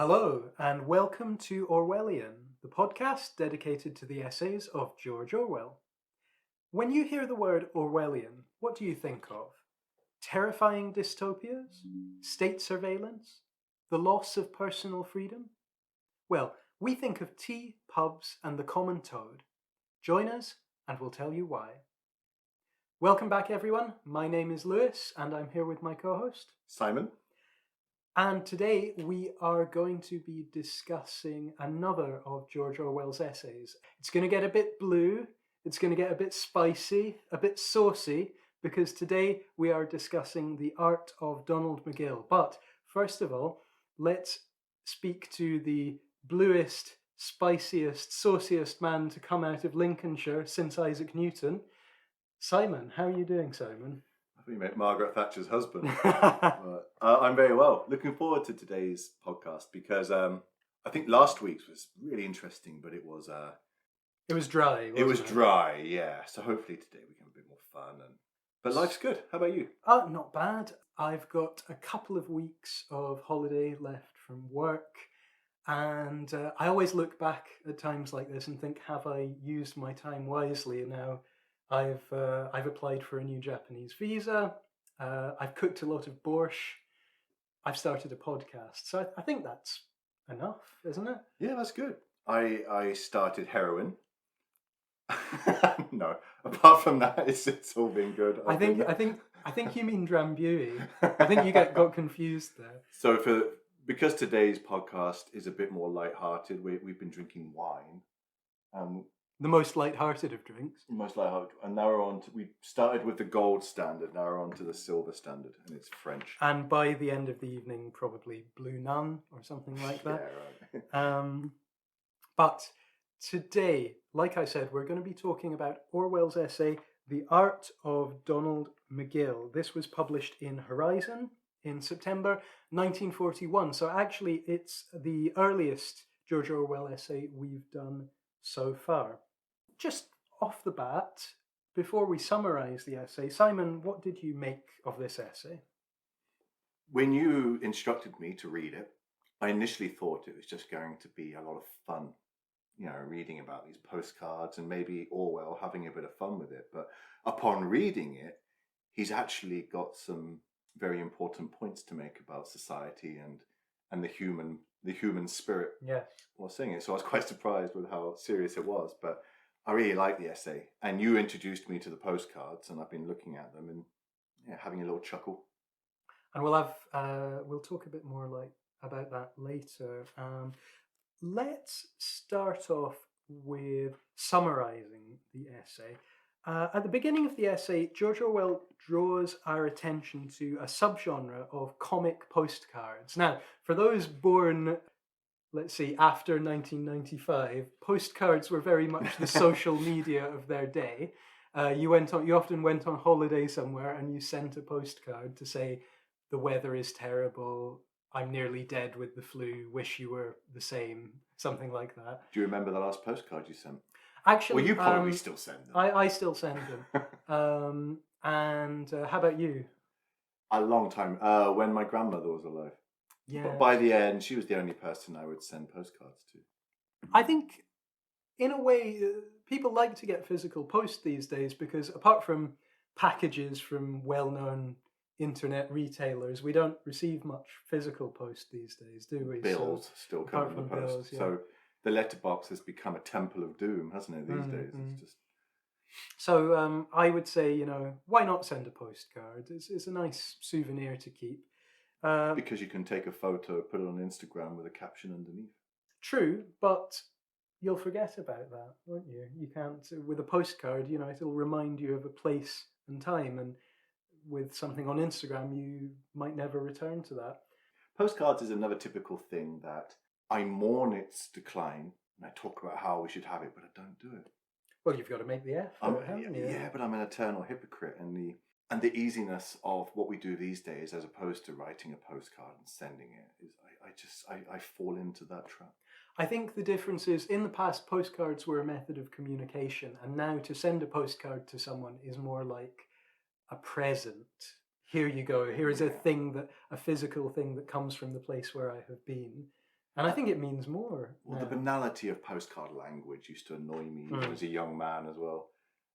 Hello, and welcome to Orwellian, the podcast dedicated to the essays of George Orwell. When you hear the word Orwellian, what do you think of? Terrifying dystopias? State surveillance? The loss of personal freedom? Well, we think of tea, pubs, and the common toad. Join us, and we'll tell you why. Welcome back, everyone. My name is Lewis, and I'm here with my co-host, Simon? And today we are going to be discussing another of George Orwell's essays. It's going to get a bit blue, it's going to get a bit spicy, a bit saucy, because today we are discussing The Art of Donald McGill. But first of all, let's speak to the bluest, spiciest, sauciest man to come out of Lincolnshire since Isaac Newton. Simon, how are you doing, Simon? I think you meant Margaret Thatcher's husband. But, I'm very well. Looking forward to today's podcast because I think last week's was really interesting, but it was dry. It was dry, yeah. So hopefully today we can have a bit more fun. But life's good. How about you? Not bad. I've got a couple of weeks of holiday left from work, and I always look back at times like this and think, have I used my time wisely? And now I've applied for a new Japanese visa. I've cooked a lot of borscht. I've started a podcast. So I think that's enough, isn't it? Yeah, that's good. I started heroin. No, apart from that, it's all been good. I think you mean Drambuie. I think you got confused there. So because today's podcast is a bit more lighthearted, we've been drinking wine. The most light-hearted of drinks. Most light-hearted, and now we started with the gold standard. Now we're on to the silver standard, and it's French. And by the end of the evening, probably Blue Nun or something like that. Yeah, right. But today, like I said, we're going to be talking about Orwell's essay, The Art of Donald McGill. This was published in Horizon in September 1941. So actually, it's the earliest George Orwell essay we've done so far. Just off the bat, before we summarise the essay, Simon, what did you make of this essay? When you instructed me to read it, I initially thought it was just going to be a lot of fun, reading about these postcards and maybe Orwell having a bit of fun with it. But upon reading it, he's actually got some very important points to make about society and the human spirit. Yes. While saying it. So I was quite surprised with how serious it was, but I really liked the essay. And you introduced me to the postcards, and I've been looking at them and having a little chuckle. And we'll talk a bit more about that later. Let's start off with summarising the essay. At the beginning of the essay, George Orwell draws our attention to a subgenre of comic postcards. Now, for those born, let's see, after 1995, postcards were very much the social media of their day. You often went on holiday somewhere and you sent a postcard to say, the weather is terrible, I'm nearly dead with the flu, wish you were the same, something like that. Do you remember the last postcard you sent? Actually, well, you probably still send them. I still send them. And how about you? A long time. When my grandmother was alive. Yeah. But by the end, she was the only person I would send postcards to. I think, in a way, people like to get physical post these days because apart from packages from well-known internet retailers, we don't receive much physical post these days, do we? Bills still come in the post. Bills, yeah. So the letterbox has become a temple of doom, hasn't it, these days? It's just... So I would say, why not send a postcard? It's a nice souvenir to keep. Because you can take a photo, put it on Instagram with a caption underneath. True, but you'll forget about that, won't you? You can't, with a postcard, it'll remind you of a place and time, and with something on Instagram, you might never return to that. Postcards is another typical thing that I mourn its decline, and I talk about how we should have it, but I don't do it. Well, you've got to make the effort, haven't you? Yeah, but I'm an eternal hypocrite, and the easiness of what we do these days, as opposed to writing a postcard and sending it, is I fall into that trap. I think the difference is, in the past, postcards were a method of communication, and now to send a postcard to someone is more like a present. Here you go. Here is a physical thing that comes from the place where I have been. And I think it means more. Well, now. the banality of postcard language used to annoy me even Mm. as a young man as well.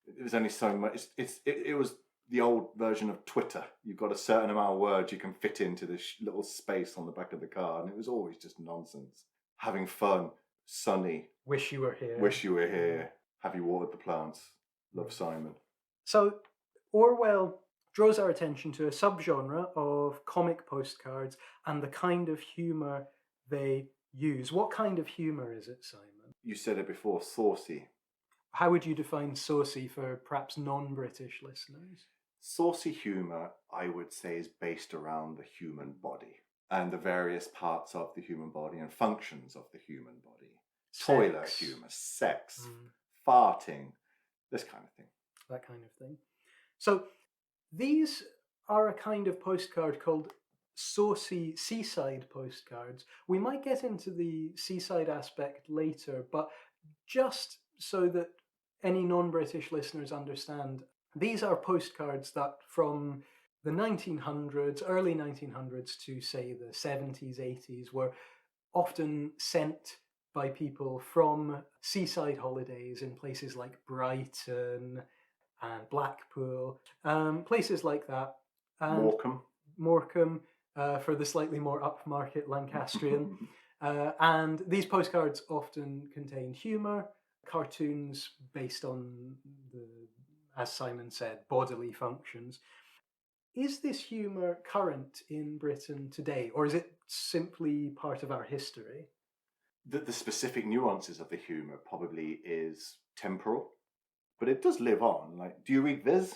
It was only so much. It was the old version of Twitter. You've got a certain amount of words you can fit into this little space on the back of the card, and it was always just nonsense. Having fun, sunny. Wish you were here. Wish you were here. Have you watered the plants? Love, Simon. So Orwell draws our attention to a subgenre of comic postcards and the kind of humour they use. What kind of humour is it, Simon? You said it before, saucy. How would you define saucy for perhaps non-British listeners? Saucy humour, I would say, is based around the human body and the various parts of the human body and functions of the human body. Toilet humour, sex, farting, this kind of thing. That kind of thing. So these are a kind of postcard called Saucy Seaside postcards. We might get into the seaside aspect later, but just so that any non-British listeners understand, these are postcards that from the 1900s, early 1900s to say the 70s, 80s, were often sent by people from seaside holidays in places like Brighton and Blackpool, places like that. And Morecambe, for the slightly more upmarket Lancastrian. And these postcards often contained humour, cartoons based on the, as Simon said, bodily functions. Is this humour current in Britain today, or is it simply part of our history? The specific nuances of the humour probably is temporal, but it does live on. Like, do you read Viz?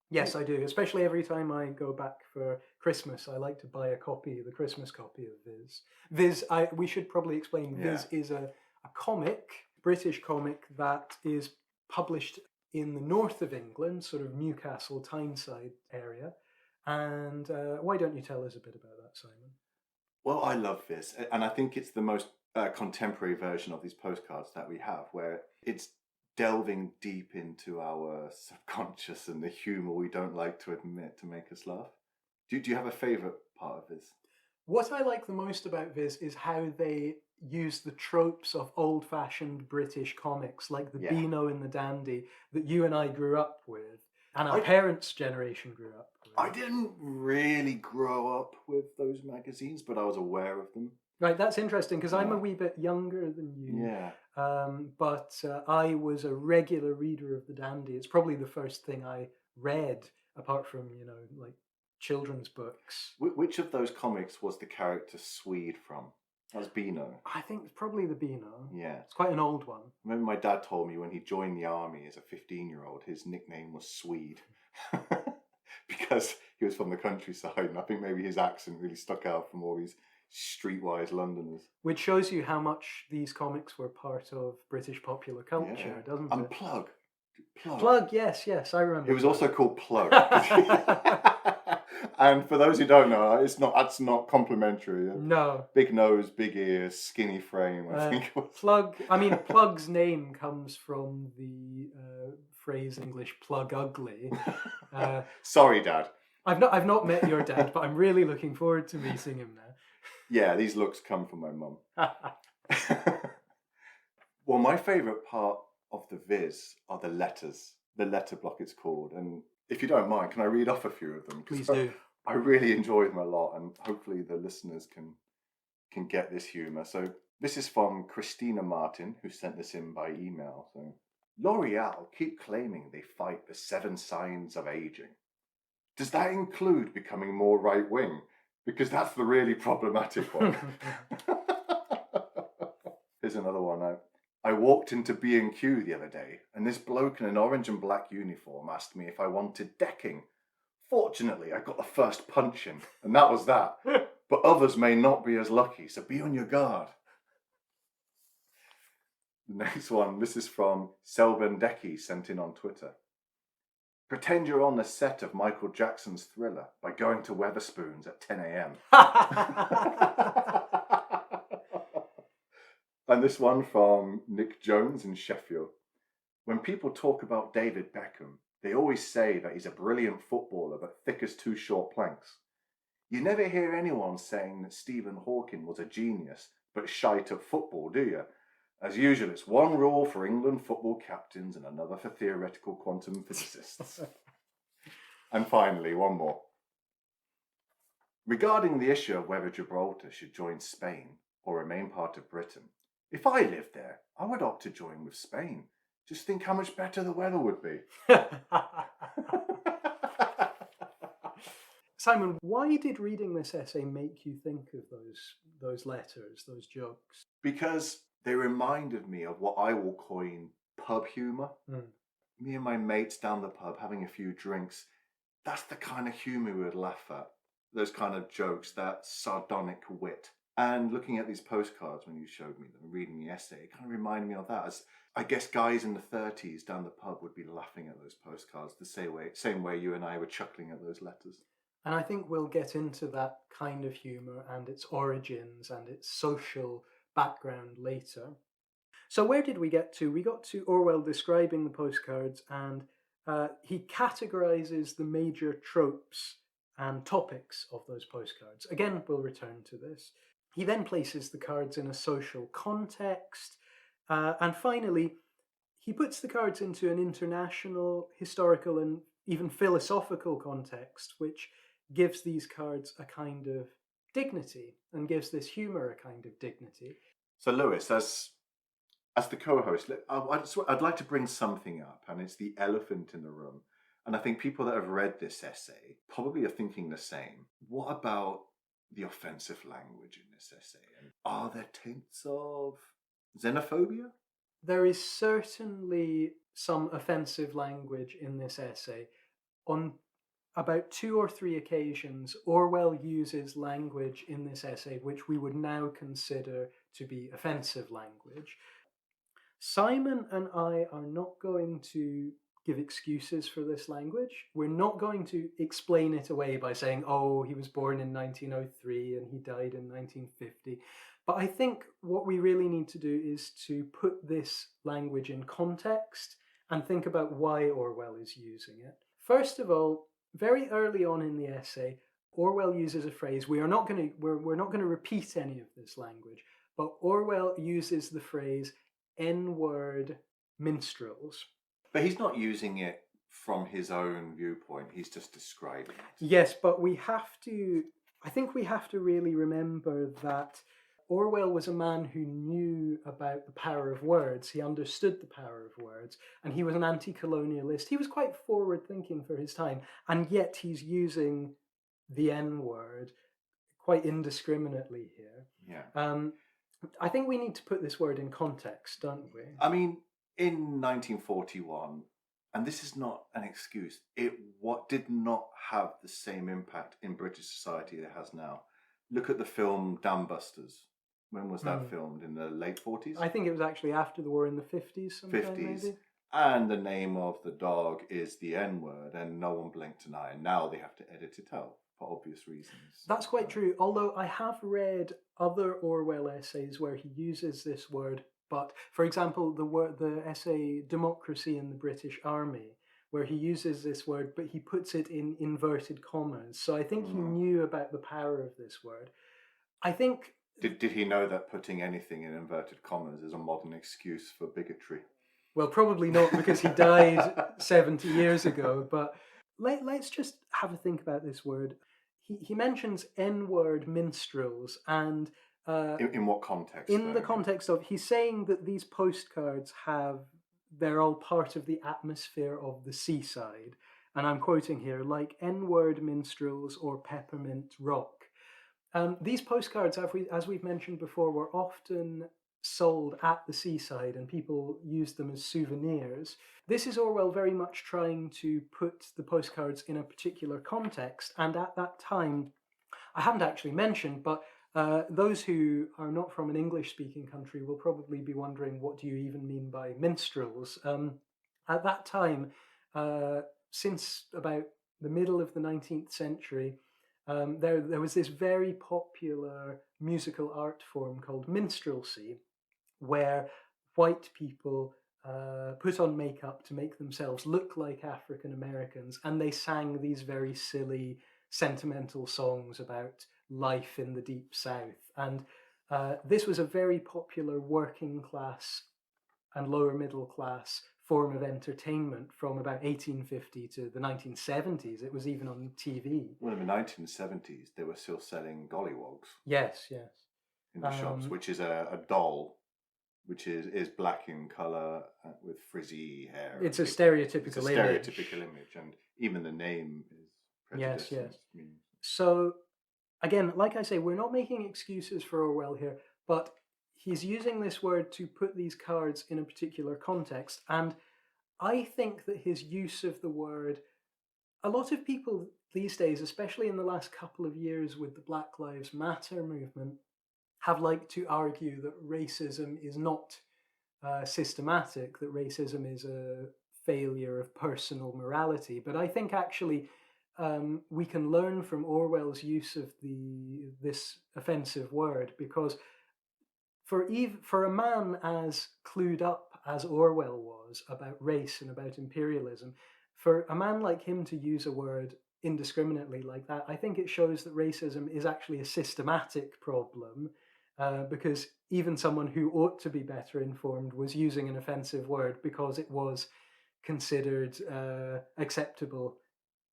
Yes, I do. Especially every time I go back for Christmas, I like to buy a copy, the Christmas copy of Viz. Viz, we should probably explain, Viz is a comic, British comic, that is published in the north of England, sort of Newcastle, Tyneside area. And why don't you tell us a bit about that, Simon? Well, I love Viz, and I think it's the most contemporary version of these postcards that we have, where it's delving deep into our subconscious and the humour we don't like to admit to make us laugh. Do you have a favourite part of Viz? What I like the most about Viz is how they use the tropes of old-fashioned British comics, like the Beano and the Dandy, that you and I grew up with, and our parents' generation grew up with. I didn't really grow up with those magazines, but I was aware of them. Right, that's interesting, because I'm a wee bit younger than you. Yeah. But I was a regular reader of the Dandy. It's probably the first thing I read, apart from, like children's books. Which of those comics was the character Swede from? That was Beano. I think it's probably the Beano. Yeah. It's quite an old one. I remember my dad told me when he joined the army as a 15-year-old, his nickname was Swede. Because he was from the countryside, and I think maybe his accent really stuck out from all these streetwise Londoners. Which shows you how much these comics were part of British popular culture, doesn't it? Plug. Plug, yes, I remember. It was also called Plug. And for those who don't know, that's not complimentary. No. Big nose, big ears, skinny frame, I think it was. Plug, Plug's name comes from the phrase in English, plug ugly. Sorry, Dad. I've not met your dad, but I'm really looking forward to meeting him now. Yeah, these looks come from my mum. Well, my favourite part of the Viz are the letters. The letter block, it's called. And if you don't mind, can I read off a few of them? Please do. I really enjoy them a lot, and hopefully the listeners can get this humour. So this is from Christina Martin, who sent this in by email. So, L'Oreal keep claiming they fight the 7 signs of aging. Does that include becoming more right-wing? Because that's the really problematic one. Here's another one. I walked into B&Q the other day, and this bloke in an orange and black uniform asked me if I wanted decking. Fortunately, I got the first punch in, and that was that. But others may not be as lucky, so be on your guard. The next one, this is from Selben Decky, sent in on Twitter. Pretend you're on the set of Michael Jackson's Thriller by going to Wetherspoons at 10 a.m. And this one from Nick Jones in Sheffield. When people talk about David Beckham, they always say that he's a brilliant footballer but thick as 2 short planks. You never hear anyone saying that Stephen Hawking was a genius but shite at football, do you? As usual, it's one rule for England football captains and another for theoretical quantum physicists. And finally, one more. Regarding the issue of whether Gibraltar should join Spain or remain part of Britain, if I lived there, I would opt to join with Spain. Just think how much better the weather would be. Simon, why did reading this essay make you think of those letters, those jokes? Because they reminded me of what I will coin pub humour. Me and my mates down the pub having a few drinks. That's the kind of humour we would laugh at. Those kind of jokes, that sardonic wit. And looking at these postcards when you showed me them, reading the essay, it kind of reminded me of that. As I guess guys in the 30s down the pub would be laughing at those postcards the same way you and I were chuckling at those letters. And I think we'll get into that kind of humour and its origins and its social background later. So where did we get to? We got to Orwell describing the postcards, and he categorises the major tropes and topics of those postcards. Again, we'll return to this. He then places the cards in a social context, and finally, he puts the cards into an international, historical, and even philosophical context, which gives these cards a kind of dignity and gives this humour a kind of dignity. So, Lewis, as the co-host, I'd like to bring something up, and it's the elephant in the room. And I think people that have read this essay probably are thinking the same. What about the offensive language in this essay? And are there tints of xenophobia? There is certainly some offensive language in this essay. On about 2 or 3 occasions, Orwell uses language in this essay which we would now consider to be offensive language. Simon and I are not going to give excuses for this language. We're not going to explain it away by saying, oh, he was born in 1903 and he died in 1950. But I think what we really need to do is to put this language in context and think about why Orwell is using it. First of all, very early on in the essay, Orwell uses a phrase. We're not going to repeat any of this language, but Orwell uses the phrase N-word minstrels. But he's not using it from his own viewpoint. He's just describing it. Yes, but I think we have to really remember that Orwell was a man who knew about the power of words. He understood the power of words, and he was an anti-colonialist. He was quite forward-thinking for his time, and yet he's using the N-word quite indiscriminately here. Yeah. I think we need to put this word in context, don't we? I mean, in 1941, and this is not an excuse, what did not have the same impact in British society it has now. Look at the film Dam Busters. When was that filmed? In the late 40s? I think it was actually after the war in the 50s sometime, 50s. maybe. And the name of the dog is the N-word, and no one blinked an eye. And now they have to edit it out for obvious reasons. That's quite true, although I have read other Orwell essays where he uses this word, but for example, the essay Democracy in the British Army, where he uses this word, but he puts it in inverted commas. So I think he knew about the power of this word. I think... Did he know that putting anything in inverted commas is a modern excuse for bigotry? Well, probably not, because he died 70 years ago, but let's just have a think about this word. He mentions N-word minstrels, and... in what context? In the context of, he's saying that these postcards they're all part of the atmosphere of the seaside. And I'm quoting here, like N-word minstrels or peppermint rock. These postcards, as we've mentioned before, were often sold at the seaside and people used them as souvenirs. This is Orwell very much trying to put the postcards in a particular context. And at that time, I haven't actually mentioned, but those who are not from an English-speaking country will probably be wondering, what do you even mean by minstrels? At that time, since about the middle of the 19th century, there was this very popular musical art form called minstrelsy, where white people put on makeup to make themselves look like African Americans, and they sang these very silly, sentimental songs about life in the deep south. And This was a very popular working class and lower middle class form of entertainment from about 1850 to the 1970s. It was even on TV. Well, in the 1970s, they were still selling gollywogs. Yes, yes. In the shops, which is a doll, which is black in colour with frizzy hair. It's a stereotypical image, and even the name is Yes, prejudiced. yes. So, again, like I say, we're not making excuses for Orwell here, but he's using this word to put these cards in a particular context. And I think that his use of the word, a lot of people these days, especially in the last couple of years with the Black Lives Matter movement, have liked to argue that racism is not systematic, that racism is a failure of personal morality. But I think actually we can learn from Orwell's use of this offensive word, because for a man as clued up as Orwell was about race and about imperialism, for a man like him to use a word indiscriminately like that, I think it shows that racism is actually a systematic problem, because even someone who ought to be better informed was using an offensive word because it was considered acceptable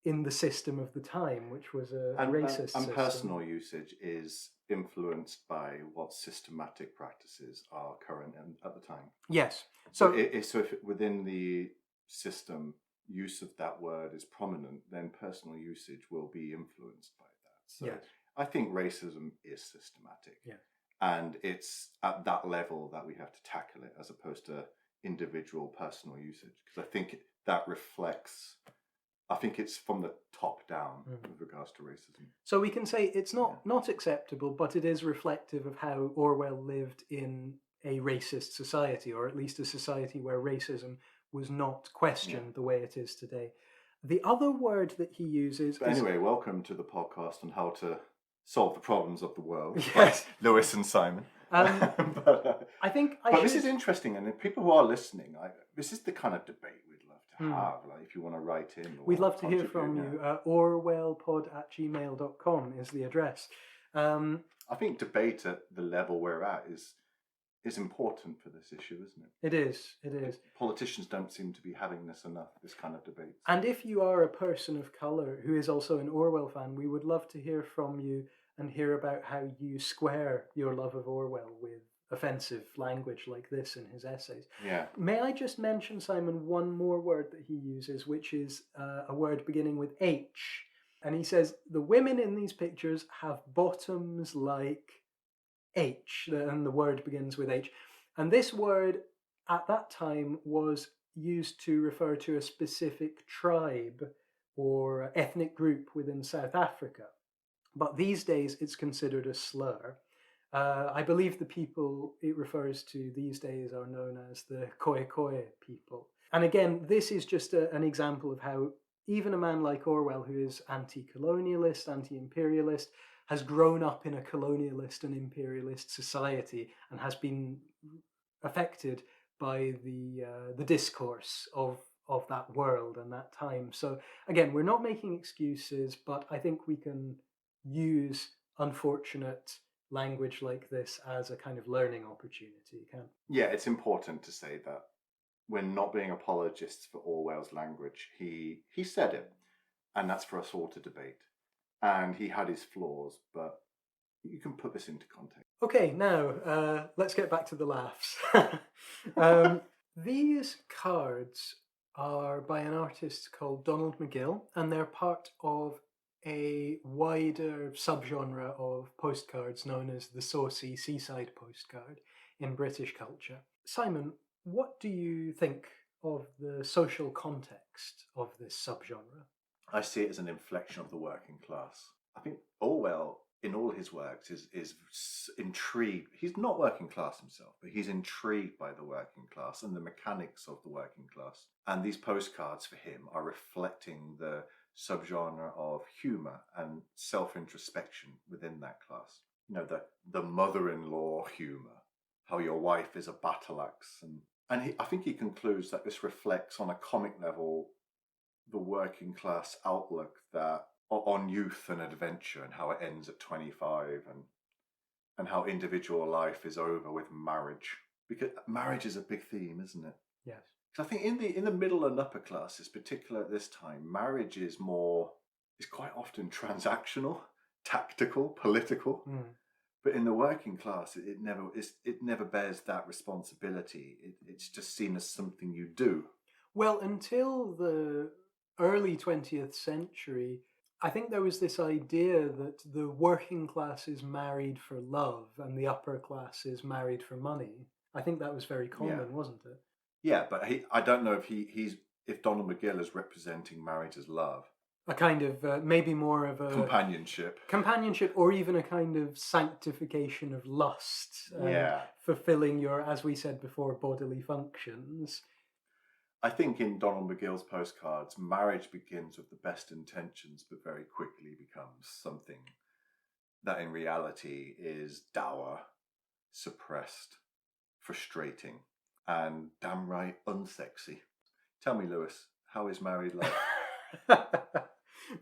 in the system of the time, which was a racist system. And personal usage is influenced by what systematic practices are current at the time. Yes. So if within the system use of that word is prominent, then personal usage will be influenced by that. So yes. I think racism is systematic. Yeah. And it's at that level that we have to tackle it, as opposed to individual personal usage. Because I think that reflects, I think it's from the top down with regards to racism. So we can say it's not acceptable, but it is reflective of how Orwell lived in a racist society, or at least a society where racism was not questioned the way it is today. The other word that he uses anyway, welcome to the podcast on how to solve the problems of the world. Yes. By Lewis and Simon. But this is interesting, and if people who are listening, this is the kind of debate we'd love to have. Like, if you want to write in, we'd love to hear from you. Orwellpod@gmail.com is the address. I think debate at the level we're at is important for this issue, isn't it? It is. It is. Politicians don't seem to be having this kind of debate. And if you are a person of colour who is also an Orwell fan, we would love to hear from you and hear about how you square your love of Orwell with offensive language like this in his essays. Yeah. May I just mention, Simon, one more word that he uses, which is a word beginning with H. And he says, the women in these pictures have bottoms like H, and the word begins with H. And this word at that time was used to refer to a specific tribe or ethnic group within South Africa. But these days it's considered a slur. I believe the people it refers to these days are known as the Khoikhoi people. And again, this is just an example of how even a man like Orwell, who is anti-colonialist, anti-imperialist, has grown up in a colonialist and imperialist society and has been affected by the discourse of that world and that time. So again, we're not making excuses, but I think we can use unfortunate language like this as a kind of learning opportunity. Yeah, it's important to say that we're not being apologists for Orwell's language. He said it, and that's for us all to debate. And he had his flaws, but you can put this into context. Okay, now let's get back to the laughs. These cards are by an artist called Donald McGill, and they're part of a wider subgenre of postcards known as the Saucy Seaside postcard in British culture. Simon, what do you think of the social context of this subgenre? I see it as an inflection of the working class. I think Orwell, in all his works, is intrigued. He's not working class himself, but he's intrigued by the working class and the mechanics of the working class. And these postcards for him are reflecting the subgenre of humour and self-introspection within that class. You know, the mother-in-law humour, how your wife is a battle axe. And I think he concludes that this reflects on a comic level the working class outlook that on youth and adventure and how it ends at 25. And and how individual life is over with marriage. Because marriage is a big theme, isn't it? Yes. Because I think in the middle and upper classes, particularly at this time, marriage is quite often transactional, tactical, political. But in the working class, it never bears that responsibility. It's just seen as something you do. Well, until the early 20th century, I think there was this idea that the working class is married for love and the upper class is married for money. I think that was very common, wasn't it? Yeah, but I don't know if Donald McGill is representing marriage as love. A kind of, maybe more of a companionship, or even a kind of sanctification of lust, fulfilling your, as we said before, bodily functions. I think in Donald McGill's postcards, marriage begins with the best intentions, but very quickly becomes something that in reality is dour, suppressed, frustrating, and damn right unsexy. Tell me, Lewis, how is married life?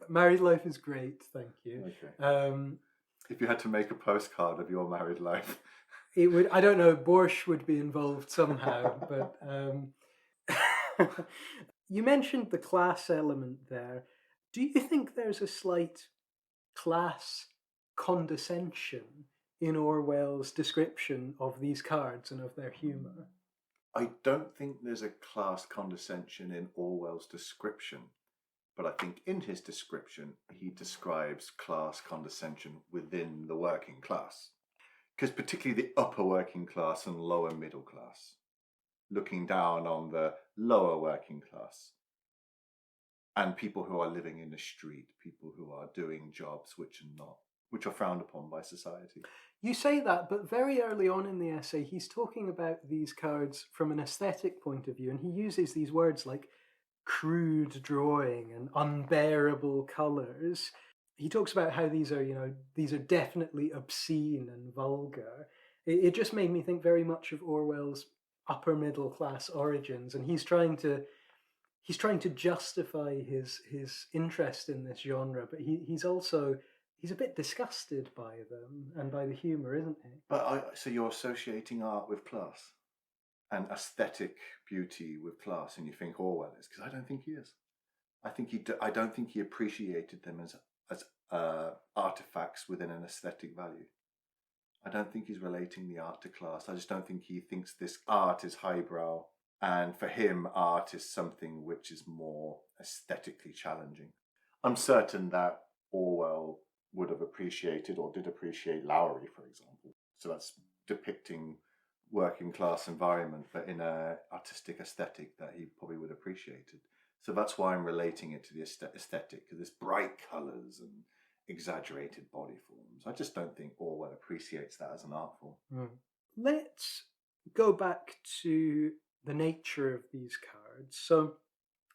Married life is great, thank you. Okay. If you had to make a postcard of your married life, it would. I don't know. Borscht would be involved somehow, but you mentioned the class element there. Do you think there's a slight class condescension in Orwell's description of these cards and of their humour? I don't think there's a class condescension in Orwell's description. But I think in his description, he describes class condescension within the working class. Because particularly the upper working class and lower middle class, looking down on the lower working class, and people who are living in the street, people who are doing jobs which are frowned upon by society. You say that, but very early on in the essay, he's talking about these cards from an aesthetic point of view, and he uses these words like crude drawing and unbearable colours. He talks about how these are definitely obscene and vulgar. It just made me think very much of Orwell's upper middle class origins, and he's trying to justify his interest in this genre, but he's a bit disgusted by them and by the humour, isn't he? But so you're associating art with class and aesthetic beauty with class, and you think Orwell is, because I don't think he is. I don't think he appreciated them as artifacts within an aesthetic value. I don't think he's relating the art to class. I just don't think he thinks this art is highbrow, and for him, art is something which is more aesthetically challenging. I'm certain that Orwell would have appreciated or did appreciate Lowry, for example. So that's depicting working class environment, but in an artistic aesthetic that he probably would have appreciated. So that's why I'm relating it to the aesthetic, because there's bright colours and exaggerated body forms. I just don't think Orwell appreciates that as an art form. Let's go back to the nature of these cards. So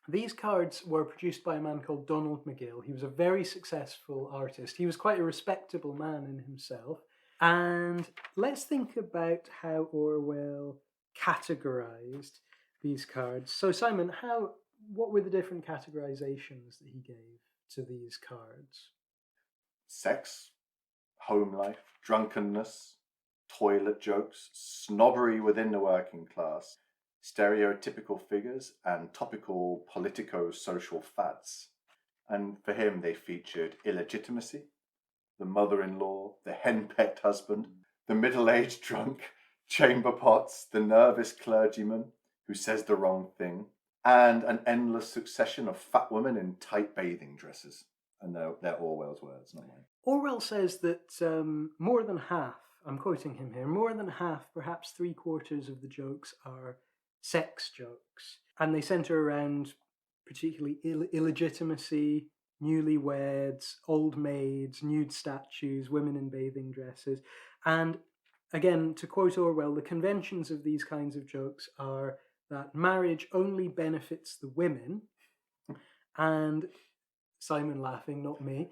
these cards were produced by a man called Donald McGill. He was a very successful artist. He was quite a respectable man in himself. And let's think about how Orwell categorized these cards. So Simon, what were the different categorizations that he gave to these cards? Sex, home life, drunkenness, toilet jokes, snobbery within the working class, stereotypical figures, and topical politico-social fads. And for him, they featured illegitimacy, the mother-in-law, the henpecked husband, the middle-aged drunk, chamber pots, the nervous clergyman who says the wrong thing, and an endless succession of fat women in tight bathing dresses. And they're Orwell's words, not mine. Orwell says that more than half, I'm quoting him here, more than half, perhaps 3/4 of the jokes are sex jokes. And they centre around particularly illegitimacy, newlyweds, old maids, nude statues, women in bathing dresses. And again, to quote Orwell, the conventions of these kinds of jokes are that marriage only benefits the women, and Simon laughing, not me,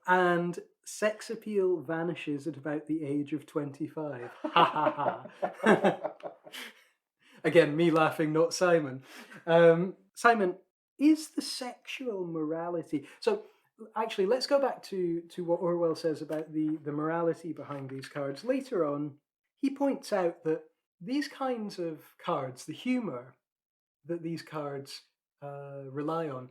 and sex appeal vanishes at about the age of 25. Ha ha ha. Again, me laughing, not Simon. Simon, is the sexual morality... So actually, let's go back to what Orwell says about the morality behind these cards. Later on, he points out that these kinds of cards, the humor that these cards rely on,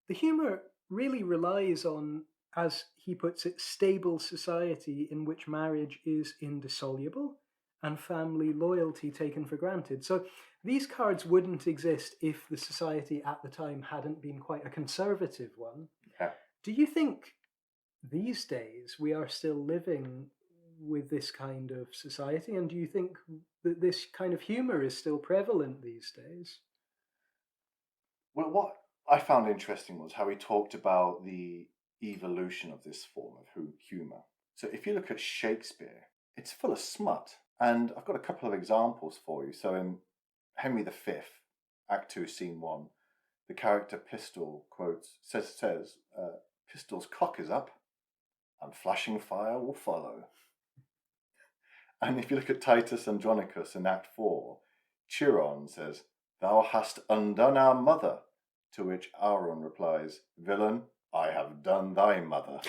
the humor really relies on, as he puts it, stable society in which marriage is indissoluble and family loyalty taken for granted. So these cards wouldn't exist if the society at the time hadn't been quite a conservative one. Yeah. Do you think these days we are still living with this kind of society? And do you think that this kind of humor is still prevalent these days? Well, what I found interesting was how he talked about the evolution of this form of humour. So if you look at Shakespeare, it's full of smut. And I've got a couple of examples for you. So in Henry V, Act 2, Scene 1, the character Pistol quotes, says, Pistol's cock is up and flashing fire will follow. And if you look at Titus Andronicus in Act 4, Chiron says, thou hast undone our mother, to which Aaron replies, villain, I have done thy mother.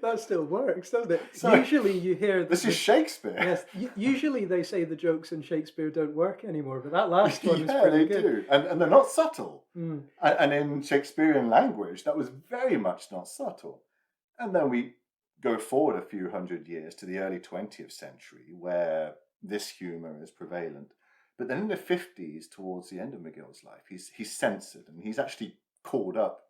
That still works, doesn't it? So, usually you hear... This is Shakespeare. Yes, usually they say the jokes in Shakespeare don't work anymore, but that last one is pretty good. Yeah, they do. And they're not subtle. Mm. And in Shakespearean language, that was very much not subtle. And then we go forward a few hundred years to the early 20th century, where this humour is prevalent. But then in the 50s, towards the end of McGill's life, he's censored and he's actually called up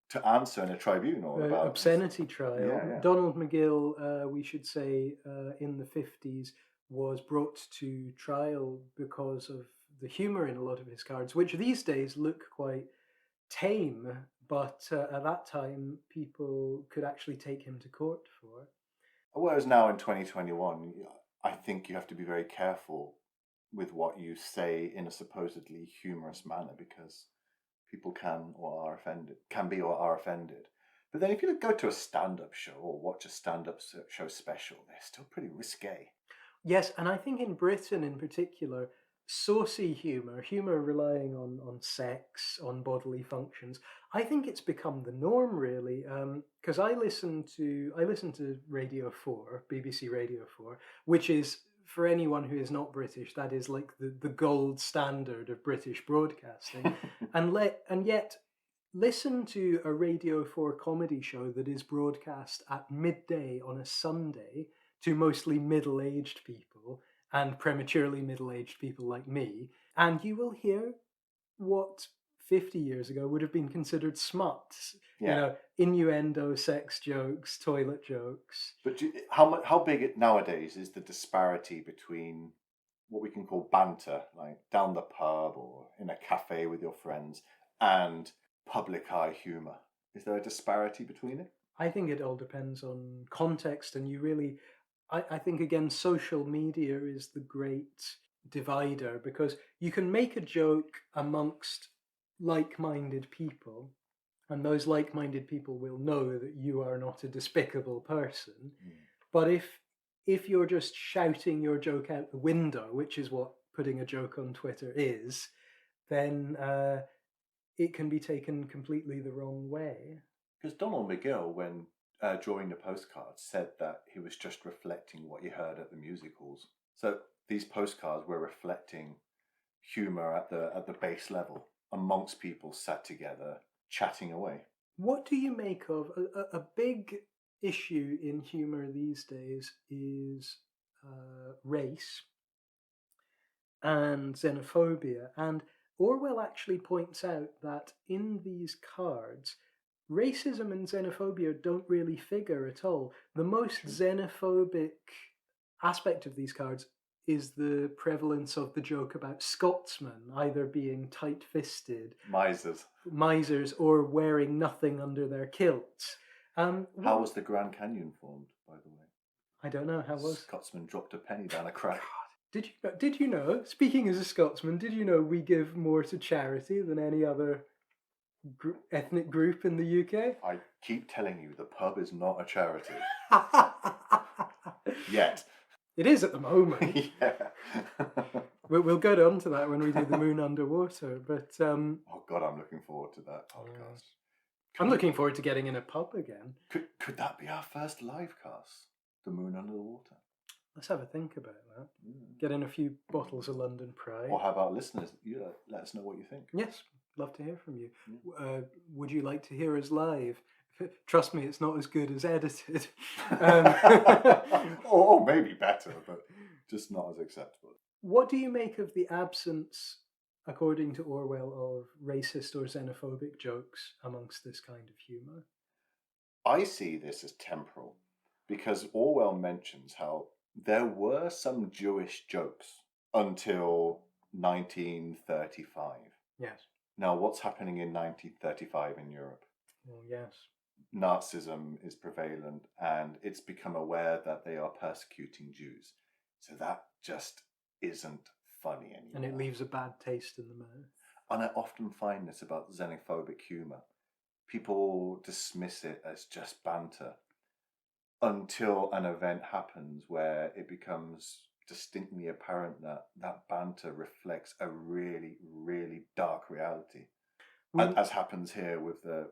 to answer in a tribunal about obscenity trial. Yeah. Donald McGill, we should say, in the 50s, was brought to trial because of the humour in a lot of his cards, which these days look quite tame, but at that time people could actually take him to court for. Whereas now in 2021, I think you have to be very careful with what you say in a supposedly humorous manner, because people can be or are offended. But then if you go to a stand-up show or watch a stand-up show special, they're still pretty risque. Yes, and I think in Britain in particular, saucy humour relying on sex, on bodily functions, I think it's become the norm really. Because I listen to Radio 4, BBC Radio 4, which is, for anyone who is not British, that is like the gold standard of British broadcasting. and yet listen to a Radio 4 comedy show that is broadcast at midday on a Sunday to mostly middle-aged people and prematurely middle-aged people like me, and you will hear what 50 years ago would have been considered smut. Yeah. You know, innuendo, sex jokes, toilet jokes. But how big nowadays is the disparity between what we can call banter, like down the pub or in a cafe with your friends, and public eye humour? Is there a disparity between it? I think it all depends on context, and you really... I think, again, social media is the great divider, because you can make a joke amongst like-minded people, and those like-minded people will know that you are not a despicable person. But if you're just shouting your joke out the window, which is what putting a joke on Twitter is, then it can be taken completely the wrong way. Because Donald McGill, when drawing the postcards, said that he was just reflecting what he heard at the music halls. So these postcards were reflecting humour at the base level amongst people sat together chatting away. What do you make of a big issue in humour these days is race and xenophobia, and Orwell actually points out that in these cards racism and xenophobia don't really figure at all. The most xenophobic aspect of these cards is the prevalence of the joke about Scotsmen either being tight-fisted misers or wearing nothing under their kilts. How was the Grand Canyon formed, by the way? I don't know. How was Scotsman dropped a penny down a crack. God. Did you know, speaking as a Scotsman, did you know we give more to charity than any other ethnic group in the UK? I keep telling you, the pub is not a charity. Yet. It is at the moment. Yeah. We'll get on to that when we do the Moon Underwater. But oh God, I'm looking forward to that podcast. I'm looking forward to getting in a pub again. Could that be our first live cast? The Moon Under the Water. Let's have a think about that. Get in a few bottles of London Pride. Or how about listeners? You let us know what you think. Yes, love to hear from you. Would you like to hear us live? Trust me, it's not as good as edited. Or maybe better, but just not as acceptable. What do you make of the absence, according to Orwell, of racist or xenophobic jokes amongst this kind of humour? I see this as temporal, because Orwell mentions how there were some Jewish jokes until 1935. Yes. Now, what's happening in 1935 in Europe? Well, yes. Nazism is prevalent, and it's become aware that they are persecuting Jews. So that just isn't funny anymore. And it leaves a bad taste in the mouth. And I often find this about xenophobic humour. People dismiss it as just banter until an event happens where it becomes distinctly apparent that that banter reflects a really, really dark reality, as happens here with the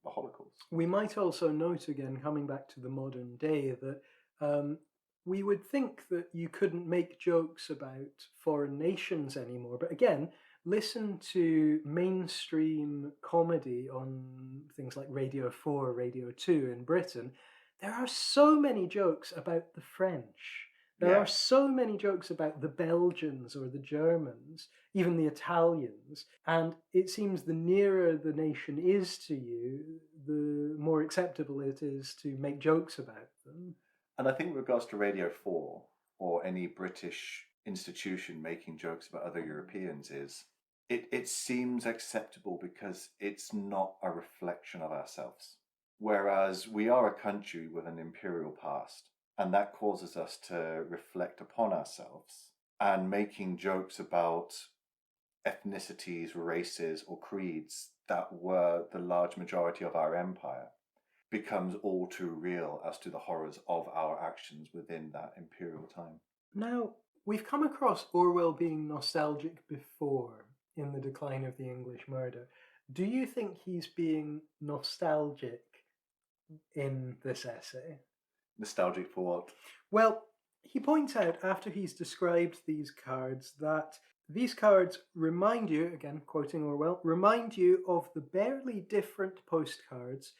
Holocaust. We might also note, again, coming back to the modern day, that we would think that you couldn't make jokes about foreign nations anymore. But again, listen to mainstream comedy on things like Radio 4, Radio 2 in Britain. There are so many jokes about the French. There are so many jokes about the Belgians or the Germans, even the Italians. And it seems the nearer the nation is to you, the more acceptable it is to make jokes about them. And I think with regards to Radio 4 or any British institution making jokes about other Europeans it seems acceptable because it's not a reflection of ourselves. Whereas we are a country with an imperial past, and that causes us to reflect upon ourselves, and making jokes about ethnicities, races, or creeds that were the large majority of our empire becomes all too real as to the horrors of our actions within that imperial time. Now, we've come across Orwell being nostalgic before in The Decline of the English Murder. Do you think he's being nostalgic in this essay? Nostalgic for what? Well, he points out, after he's described these cards, that these cards remind you, again quoting Orwell, remind you of the barely different postcards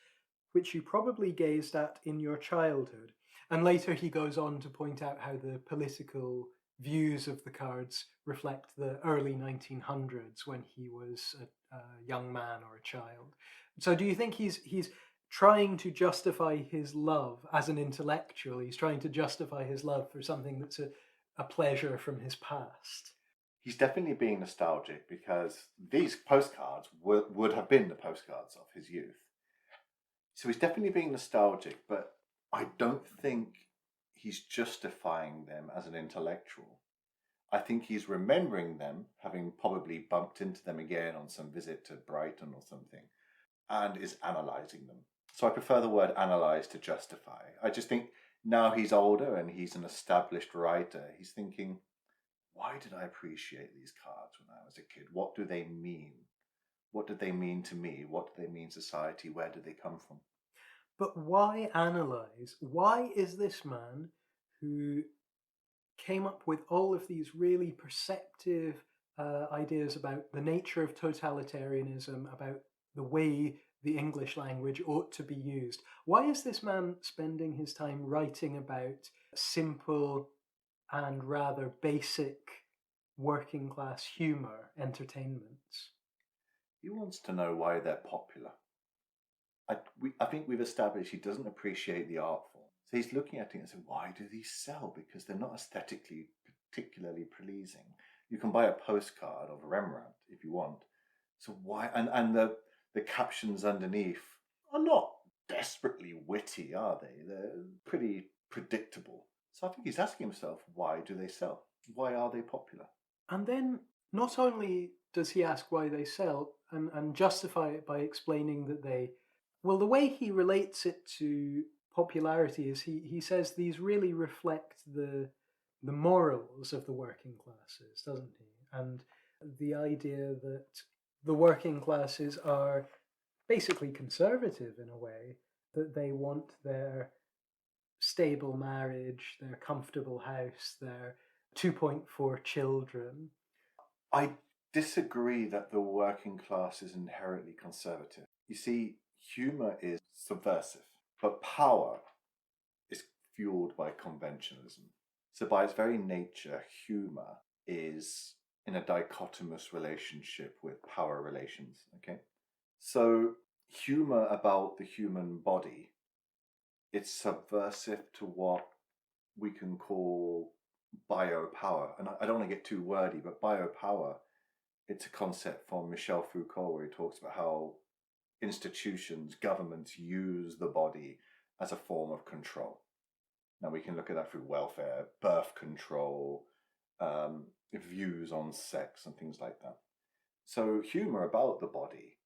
which you probably gazed at in your childhood. And later he goes on to point out how the political views of the cards reflect the early 1900s when he was a young man or a child. So do you think he's trying to justify his love as an intellectual? He's trying to justify his love for something that's a pleasure from his past? He's definitely being nostalgic because these postcards would have been the postcards of his youth. So he's definitely being nostalgic, but I don't think he's justifying them as an intellectual. I think he's remembering them, having probably bumped into them again on some visit to Brighton or something, and is analysing them. So I prefer the word analyse to justify. I just think now he's older and he's an established writer, he's thinking, why did I appreciate these cards when I was a kid? What do they mean? What did they mean to me? What do they mean society? Where do they come from? But why analyse? Why is this man who came up with all of these really perceptive ideas about the nature of totalitarianism, about the way the English language ought to be used, why is this man spending his time writing about simple and rather basic working class humour entertainments? He wants to know why they're popular. I think we've established he doesn't appreciate the art form. So he's looking at it and saying, why do these sell? Because they're not aesthetically particularly pleasing. You can buy a postcard of Rembrandt if you want. So why? And the captions underneath are not desperately witty, are they? They're pretty predictable. So I think he's asking himself, why do they sell? Why are they popular? And then not only does he ask why they sell and justify it by explaining that the way he relates it to popularity is he says these really reflect the morals of the working classes, doesn't he? And the idea that the working classes are basically conservative in a way, that they want their stable marriage, their comfortable house, their 2.4 children. I disagree that the working class is inherently conservative. You see, humour is subversive, but power is fueled by conventionalism. So, by its very nature, humour is in a dichotomous relationship with power relations. Okay, so humour about the human body, it's subversive to what we can call biopower. And I don't want to get too wordy, but biopower, it's a concept from Michel Foucault where he talks about how institutions, governments use the body as a form of control. Now we can look at that through welfare, birth control, views on sex and things like that. So humour about the body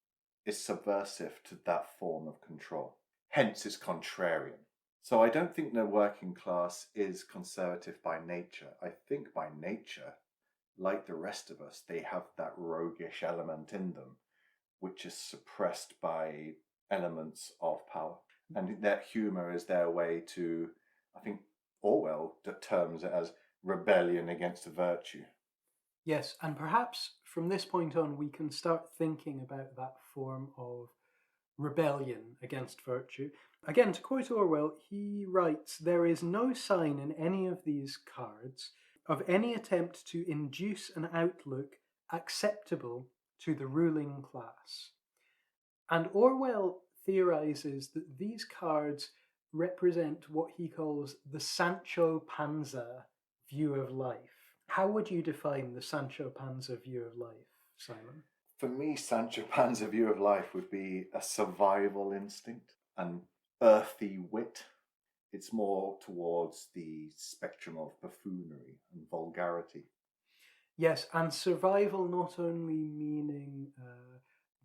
is subversive to that form of control. Hence it's contrarian. So I don't think the working class is conservative by nature. I think by nature, like the rest of us, they have that roguish element in them, which is suppressed by elements of power. And that humour is their way to, I think Orwell terms it as rebellion against virtue. Yes, and perhaps from this point on, we can start thinking about that form of rebellion against virtue. Again, to quote Orwell, he writes, "There is no sign in any of these cards of any attempt to induce an outlook acceptable to the ruling class." And Orwell theorizes that these cards represent what he calls the Sancho Panza view of life. How would you define the Sancho Panza view of life, Simon? For me, Sancho Panza view of life would be a survival instinct and earthy wit. It's more towards the spectrum of buffoonery and vulgarity. Yes, and survival not only meaning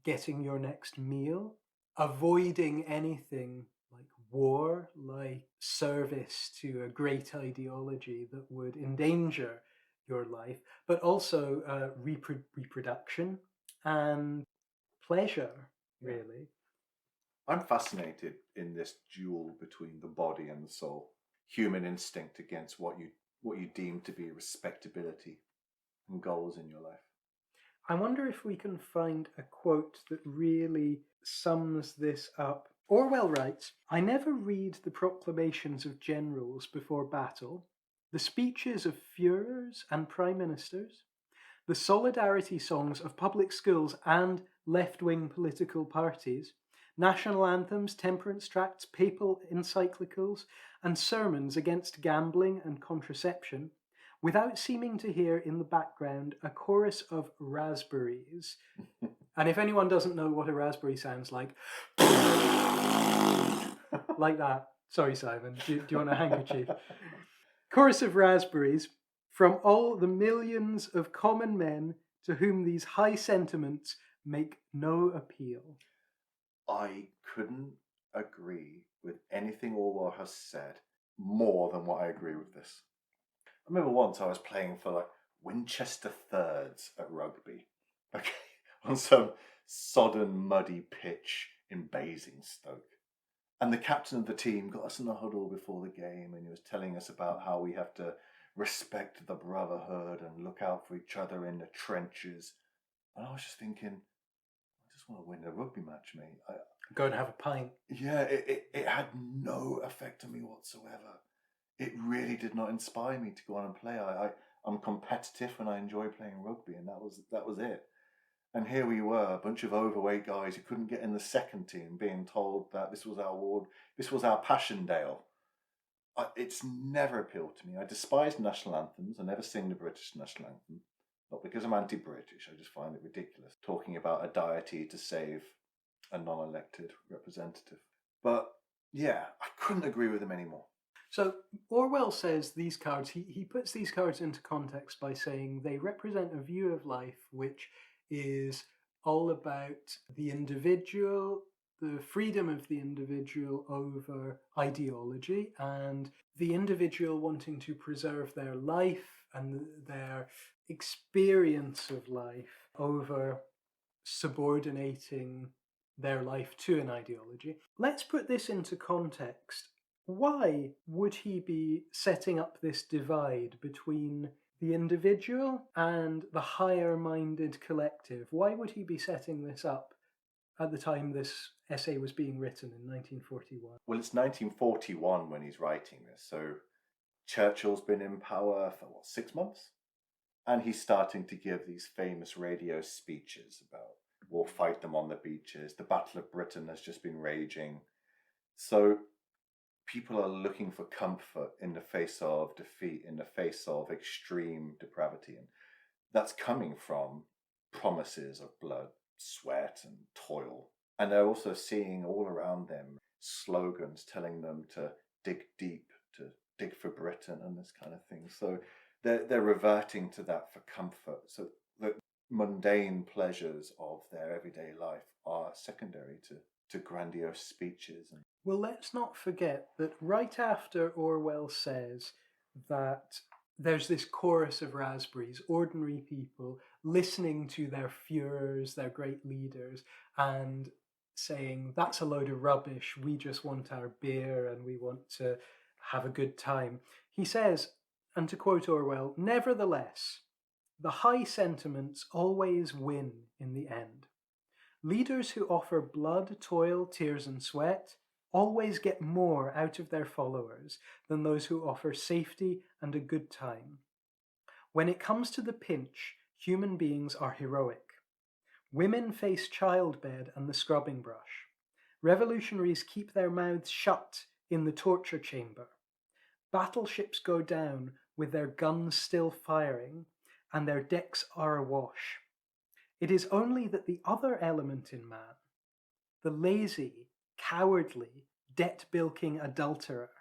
getting your next meal, avoiding anything like war, like service to a great ideology that would endanger your life, but also reproduction and pleasure, really. I'm fascinated in this duel between the body and the soul, human instinct against what you deem to be respectability and goals in your life. I wonder if we can find a quote that really sums this up. Orwell writes, "I never read the proclamations of generals before battle, the speeches of Führers and prime ministers, the solidarity songs of public schools and left-wing political parties, national anthems, temperance tracts, papal encyclicals, and sermons against gambling and contraception, without seeming to hear in the background a chorus of raspberries." And if anyone doesn't know what a raspberry sounds like that. Sorry, Simon. Do you want a handkerchief? Chorus of raspberries from all the millions of common men to whom these high sentiments make no appeal. I couldn't agree with anything Orwell has said more than what I agree with this. I remember once I was playing for like Winchester Thirds at rugby, okay, on some sodden, muddy pitch in Basingstoke. And the captain of the team got us in the huddle before the game, and he was telling us about how we have to respect the brotherhood and look out for each other in the trenches. And I was just thinking, I just want to win a rugby match, mate. Go and have a pint. Yeah, it had no effect on me whatsoever. It really did not inspire me to go on and play. I'm competitive and I enjoy playing rugby, and that was it. And here we were, a bunch of overweight guys who couldn't get in the second team, being told that this was our ward, this was our Passchendaele. It's never appealed to me. I despise national anthems. I never sing the British national anthem. Not because I'm anti-British, I just find it ridiculous. Talking about a deity to save a non-elected representative. But yeah, I couldn't agree with him anymore. So Orwell says these cards, he puts these cards into context by saying they represent a view of life which is all about the individual, the freedom of the individual over ideology, and the individual wanting to preserve their life and their experience of life over subordinating their life to an ideology. Let's put this into context. Why would he be setting up this divide between the individual and the higher-minded collective? Why would he be setting this up at the time this essay was being written in 1941? Well, it's 1941 when he's writing this, so Churchill's been in power for, 6 months? And he's starting to give these famous radio speeches about we'll fight them on the beaches. The Battle of Britain has just been raging. So people are looking for comfort in the face of defeat, in the face of extreme depravity. And that's coming from promises of blood, sweat, and toil. And they're also seeing all around them slogans telling them to dig deep, to dig for Britain and this kind of thing. So they're reverting to that for comfort. So the mundane pleasures of their everyday life are secondary to grandiose speeches. Well, let's not forget that right after Orwell says that there's this chorus of raspberries, ordinary people, listening to their Führers, their great leaders, and saying, that's a load of rubbish, we just want our beer and we want to have a good time. He says, and to quote Orwell, nevertheless, the high sentiments always win in the end. Leaders who offer blood, toil, tears and sweat always get more out of their followers than those who offer safety and a good time. When it comes to the pinch, human beings are heroic. Women face childbed and the scrubbing brush. Revolutionaries keep their mouths shut in the torture chamber. Battleships go down with their guns still firing, and their decks are awash. It is only that the other element in man, the lazy, cowardly, debt-bilking adulterer,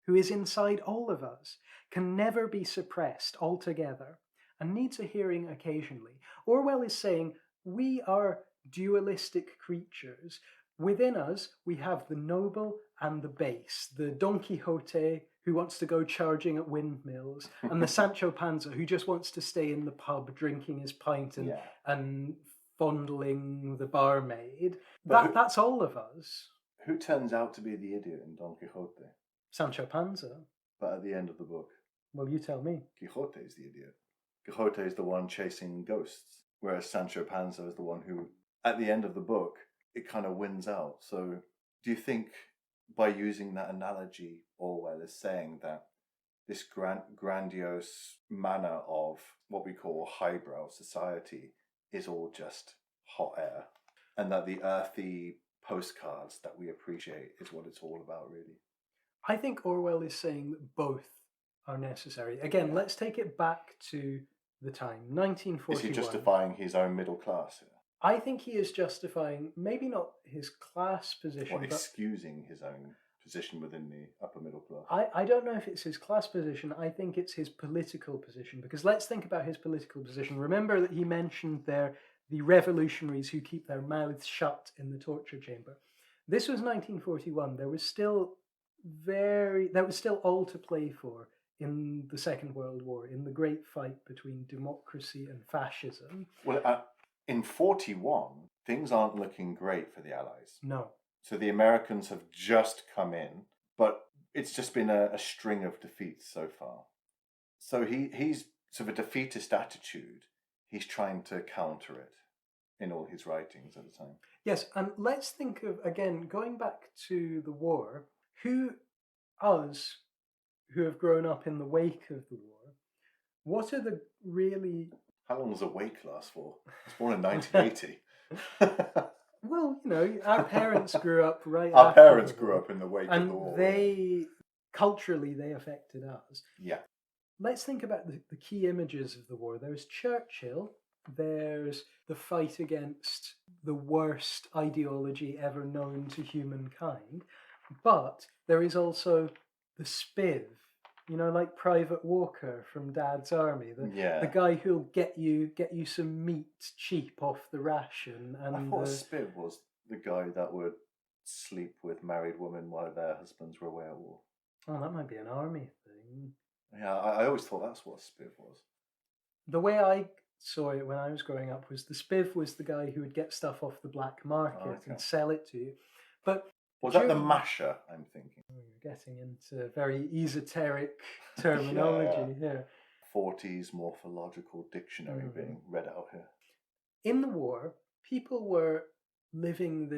who is inside all of us, can never be suppressed altogether and needs a hearing occasionally. Orwell is saying we are dualistic creatures. Within us, we have the noble and the base, the Don Quixote who wants to go charging at windmills, and the Sancho Panza who just wants to stay in the pub drinking his pint and fondling the barmaid. That's all of us. Who turns out to be the idiot in Don Quixote? Sancho Panza. But at the end of the book, well, you tell me. Quixote is the idiot. Quixote is the one chasing ghosts, whereas Sancho Panza is the one who, at the end of the book, it kind of wins out. So do you think by using that analogy, Orwell is saying that this grandiose manner of what we call highbrow society is all just hot air, and that the earthy postcards that we appreciate is what it's all about, really? I think Orwell is saying that both are necessary. Again, let's take it back to the time, 1941. Is he justifying his own middle class here? I think he is justifying, maybe not his class position, or excusing his own position within the upper middle class. I don't know if it's his class position. I think it's his political position, because let's think about his political position. Remember that he mentioned there the revolutionaries who keep their mouths shut in the torture chamber. This was 1941. There was still all to play for in the Second World War, in the great fight between democracy and fascism. Well, in 41, things aren't looking great for the Allies. No. So the Americans have just come in, but it's just been a string of defeats so far. So he's sort of a defeatist attitude. He's trying to counter it in all his writings at the time. Yes, and let's think of, again, going back to the war, us who have grown up in the wake of the war, what are the really... How long does a wake last for? I was born in 1980. Well, our parents grew up right Our after parents the grew war, up in the wake and of the war. culturally, they affected us. Yeah. Let's think about the key images of the war. There's Churchill. There's the fight against the worst ideology ever known to humankind. But there is also the spiv, like Private Walker from Dad's Army, the guy who'll get you some meat cheap off the ration. And I thought spiv was the guy that would sleep with married women while their husbands were away at war. Oh, that might be an army thing. Yeah, I always thought that's what spiv was. The way I saw it when I was growing up was the spiv was the guy who would get stuff off the black market and Okay. sell it to you. But Was that the during- masher, I'm thinking? You're getting into very esoteric terminology here. 40s morphological dictionary Mhm. being read out here. In the war, people were living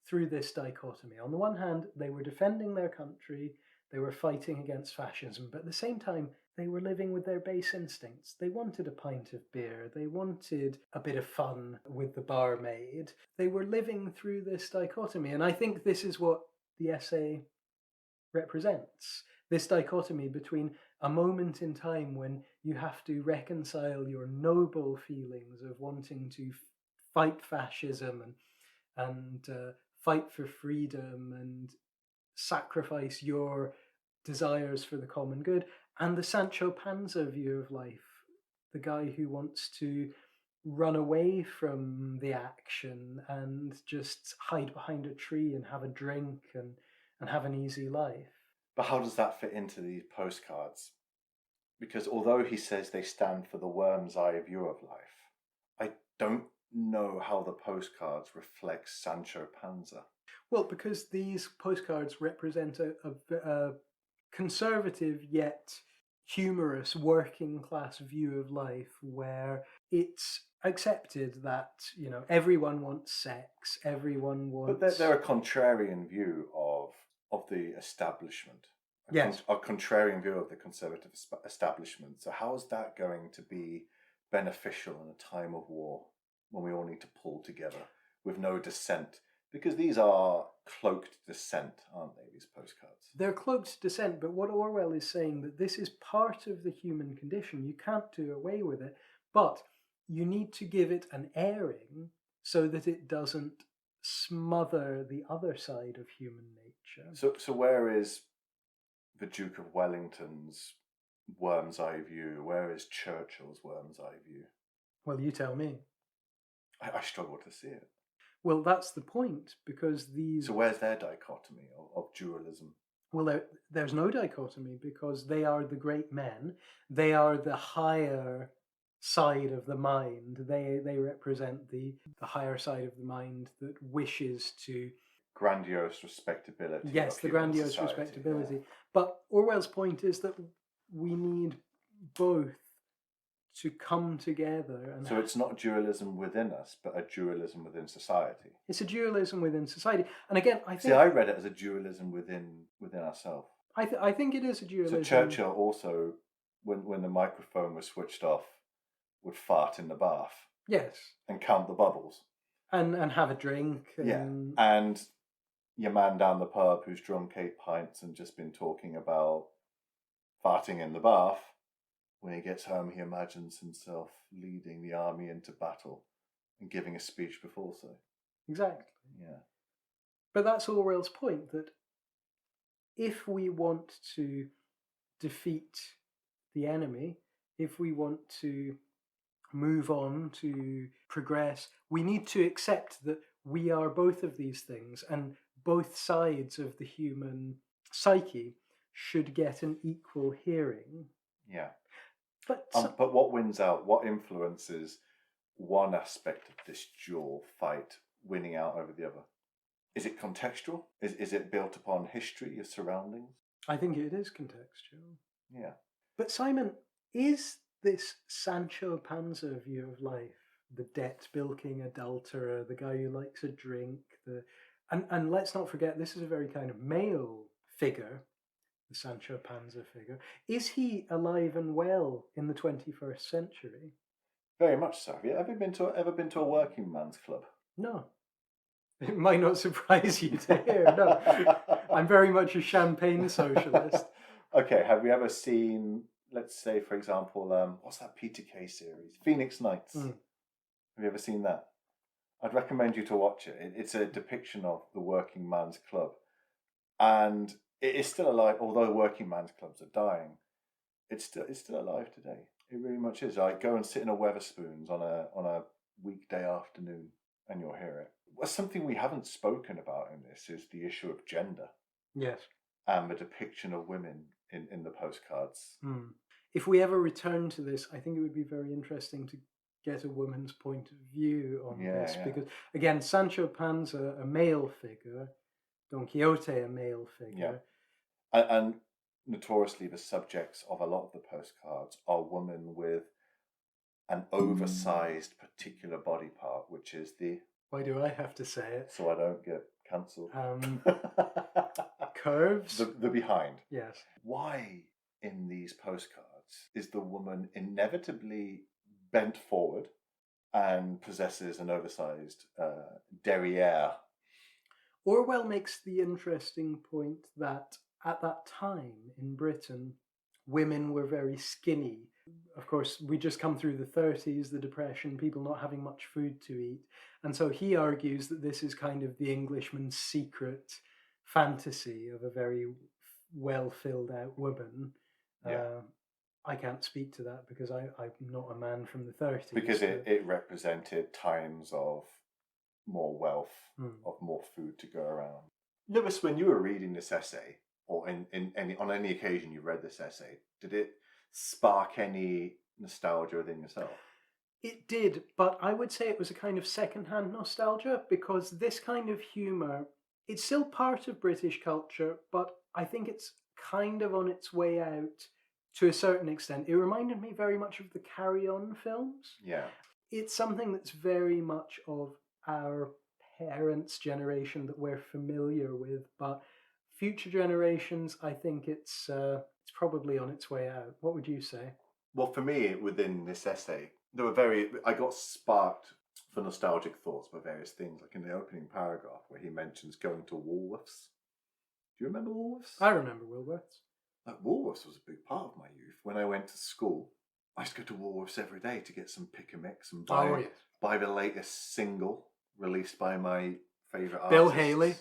through this dichotomy. On the one hand, they were defending their country, they were fighting against fascism, but at the same time, they were living with their base instincts. They wanted a pint of beer, they wanted a bit of fun with the barmaid. They were living through this dichotomy, and I think this is what the essay represents. This dichotomy between a moment in time when you have to reconcile your noble feelings of wanting to fight fascism and fight for freedom and sacrifice your desires for the common good, and the Sancho Panza view of life, the guy who wants to run away from the action and just hide behind a tree and have a drink and have an easy life. But how does that fit into these postcards? Because although he says they stand for the worm's eye view of life, I don't know how the postcards reflect Sancho Panza. Well, because these postcards represent a conservative yet humorous working class view of life where it's accepted that, you know, everyone wants sex, everyone wants... But they're a contrarian view of the establishment. Yes. A contrarian view of the conservative establishment. So how is that going to be beneficial in a time of war when we all need to pull together with no dissent? Because these are cloaked dissent, aren't they, these postcards? They're cloaked dissent, but what Orwell is saying, that this is part of the human condition. You can't do away with it, but you need to give it an airing so that it doesn't smother the other side of human nature. So where is the Duke of Wellington's worm's eye view? Where is Churchill's worm's eye view? Well, you tell me. I struggle to see it. Well, that's the point, because these... So where's their dichotomy of dualism? Well, there's no dichotomy, because they are the great men. They are the higher side of the mind. They represent the higher side of the mind that wishes to... Grandiose respectability. Yes, the grandiose society, respectability. yeah. But Orwell's point is that we need both to come together. And So it's not dualism within us, but a dualism within society. it's a dualism within society. And again, I think... See, I read it as a dualism within ourselves. I think it is a dualism. So Churchill also, when the microphone was switched off, would fart in the bath Yes. and count the bubbles. And have a drink. Yeah. And your man down the pub who's drunk 8 pints and just been talking about farting in the bath, when he gets home, he imagines himself leading the army into battle and giving a speech before so. Exactly. Yeah. But that's Orwell's point, that if we want to defeat the enemy, if we want to move on, to progress, we need to accept that we are both of these things, and both sides of the human psyche should get an equal hearing. Yeah. But But what wins out? What influences one aspect of this dual fight winning out over the other? Is it contextual? Is it built upon history, your surroundings? I think it is contextual. Yeah. But Simon, is this Sancho Panza view of life, the debt-bilking adulterer, the guy who likes a drink, and let's not forget, this is a very kind of male figure, the Sancho Panza figure. Is he alive and well in the 21st century? Very much so. Have you ever been to a working man's club? No. It might not surprise you to hear. No. I'm very much a champagne socialist. Okay, have you ever seen, let's say, for example, what's that Peter Kay series? Phoenix Nights. Mm. Have you ever seen that? I'd recommend you to watch it. It's a depiction of the working man's club. And it is still alive, although working man's clubs are dying. It's still alive today. It really much is. I go and sit in a Weatherspoons on a weekday afternoon and you'll hear it. Well, something we haven't spoken about in this is the issue of gender. Yes. And the depiction of women in the postcards. Mm. If we ever return to this, I think it would be very interesting to get a woman's point of view on Yeah, this, yeah. because again, Sancho Panza, a male figure, Don Quixote, a male figure. And notoriously, the subjects of a lot of the postcards are women with an oversized particular body part, which is the... Why do I have to say it? So I don't get cancelled. Curves? The behind. Yes. Why in these postcards is the woman inevitably bent forward and possesses an oversized derriere? Orwell makes the interesting point that at that time in Britain, women were very skinny. Of course, we just come through the 30s, the Depression, people not having much food to eat. And so he argues that this is kind of the Englishman's secret fantasy of a very well filled out woman. Yeah. I can't speak to that because I'm not a man from the 30s. Because it represented times of more wealth, of more food to go around. Lewis, when you were reading this essay, or on any occasion you read this essay, did it spark any nostalgia within yourself? It did, but I would say it was a kind of second-hand nostalgia, because this kind of humour, it's still part of British culture, but I think it's kind of on its way out to a certain extent. It reminded me very much of the Carry On films. Yeah. It's something that's very much of our parents' generation that we're familiar with, but future generations, I think it's probably on its way out. What would you say? Well, for me, within this essay, I got sparked for nostalgic thoughts by various things, like in the opening paragraph where he mentions going to Woolworths. Do you remember Woolworths? I remember Woolworths. Woolworths was a big part of my youth. When I went to school, I used to go to Woolworths every day to get some pick and mix and buy the latest single released by my favourite Bill artists. Haley.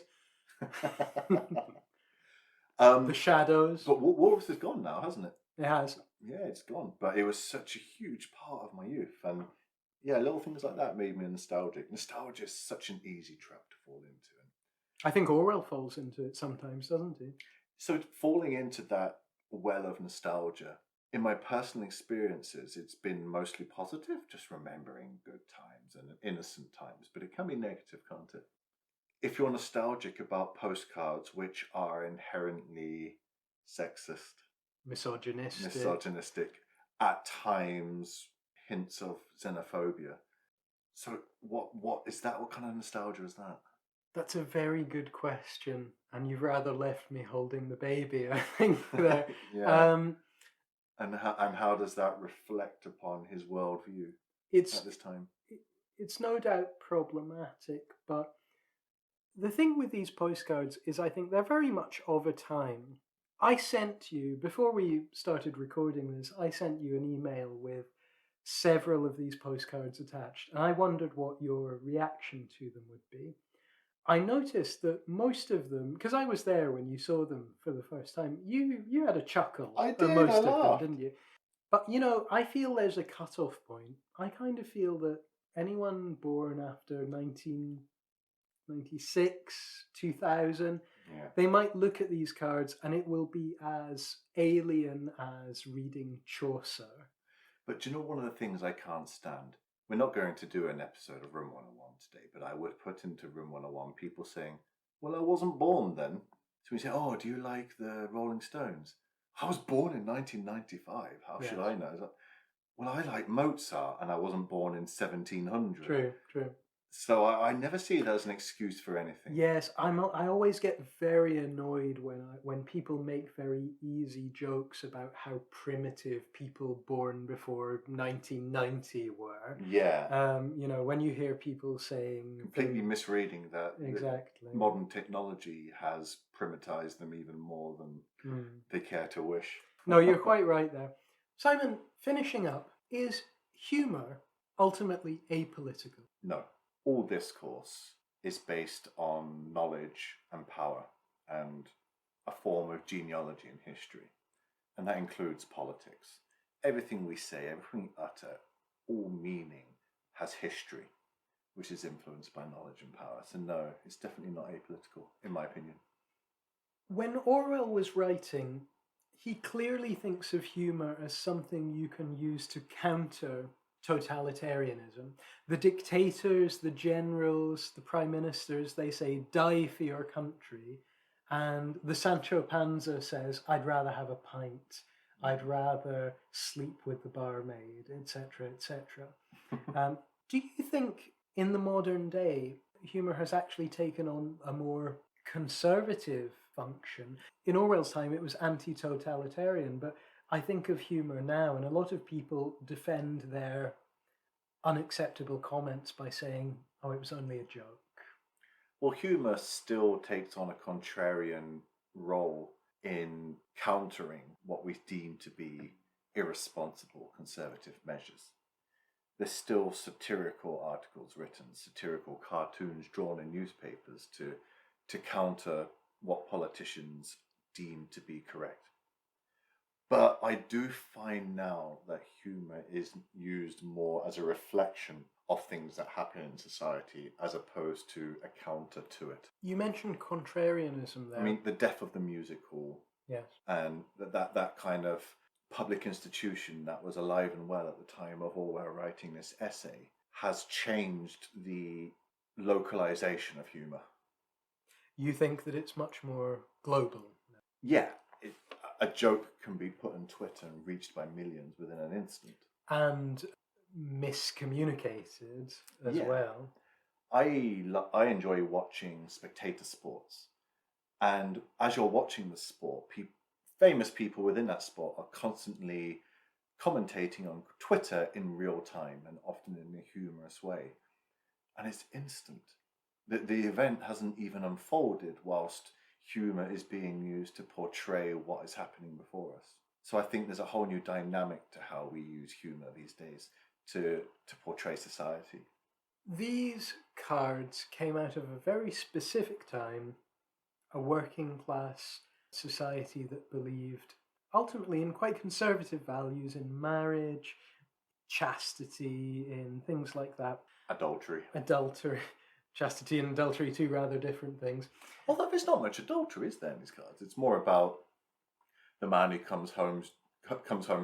The Shadows. But Woolworths is gone now, hasn't it? It has. Yeah, it's gone. But it was such a huge part of my youth. And yeah, little things like that made me nostalgic. Nostalgia is such an easy trap to fall into. I think Orwell falls into it sometimes, doesn't he? So falling into that well of nostalgia, in my personal experiences, it's been mostly positive, just remembering good times and innocent times. But it can be negative, can't it? If you're nostalgic about postcards which are inherently sexist, misogynistic, at times hints of xenophobia. So what is that? What kind of nostalgia is that? That's a very good question, and you've rather left me holding the baby, I think, there. Yeah. And how does that reflect upon his worldview at this time? It's no doubt problematic, but the thing with these postcards is I think they're very much of a time. I sent you, before we started recording this, I sent you an email with several of these postcards attached, and I wondered what your reaction to them would be. I noticed that most of them, because I was there when you saw them for the first time, you had a chuckle I did, at most I of them, laughed. didn't you? But, I feel there's a cut-off point. I kind of feel that anyone born after 1996, 2000, they might look at these cards and it will be as alien as reading Chaucer. But do you know one of the things I can't stand? We're not going to do an episode of Room 101 today, but I would put into Room 101 people saying, well, I wasn't born then. So we say, oh, do you like the Rolling Stones? I was born in 1995. How should I know? Like, well, I like Mozart and I wasn't born in 1700. True. So I never see it as an excuse for anything. Yes, I always get very annoyed when people make very easy jokes about how primitive people born before 1990 were. Yeah. When you hear people saying... Completely misreading that exactly. Modern technology has primatized them even more than they care to wish. No, you're quite right there. Simon, finishing up, is humour ultimately apolitical? No. All discourse is based on knowledge and power and a form of genealogy in history. And that includes politics. Everything we say, everything we utter, all meaning has history, which is influenced by knowledge and power. So no, it's definitely not apolitical, in my opinion. When Orwell was writing, he clearly thinks of humour as something you can use to counter totalitarianism. The dictators, the generals, the prime ministers, they say, die for your country. And the Sancho Panza says, I'd rather have a pint. I'd rather sleep with the barmaid, etc., etc. Do you think in the modern day, humour has actually taken on a more conservative function? In Orwell's time, it was anti-totalitarian, but I think of humour now, and a lot of people defend their unacceptable comments by saying, oh, it was only a joke. Well, humour still takes on a contrarian role in countering what we deem to be irresponsible conservative measures. There's still satirical articles written, satirical cartoons drawn in newspapers to counter what politicians deem to be correct. But I do find now that humour is used more as a reflection of things that happen in society as opposed to a counter to it. You mentioned contrarianism there. I mean, the death of the music hall. Yes. And that kind of public institution that was alive and well at the time of Orwell writing this essay has changed the localization of humour. You think that it's much more global? Yeah. A joke can be put on Twitter and reached by millions within an instant. And miscommunicated as well. I enjoy watching spectator sports. And as you're watching the sport, famous people within that sport are constantly commentating on Twitter in real time and often in a humorous way. And it's instant. The event hasn't even unfolded whilst humour is being used to portray what is happening before us. So I think there's a whole new dynamic to how we use humour these days to portray society. These cards came out of a very specific time, a working class society that believed ultimately in quite conservative values in marriage, chastity, in things like that. Adultery. Chastity and adultery, two rather different things. Although there's not much adultery, is there, in these cards? It's more about the man who comes home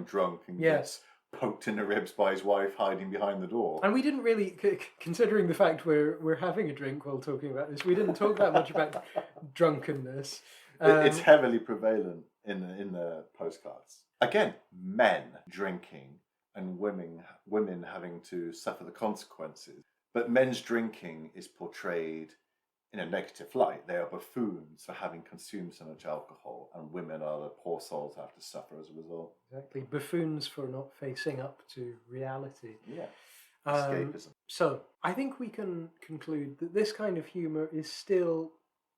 drunk and gets poked in the ribs by his wife hiding behind the door. And we didn't really, considering the fact we're having a drink while talking about this, we didn't talk that much about drunkenness. It's heavily prevalent in the postcards. Again, men drinking and women having to suffer the consequences. But men's drinking is portrayed in a negative light. They are buffoons for having consumed so much alcohol, and women are the poor souls who have to suffer as a result. Exactly. Buffoons for not facing up to reality. Yeah. Escapism. So, I think we can conclude that this kind of humour is still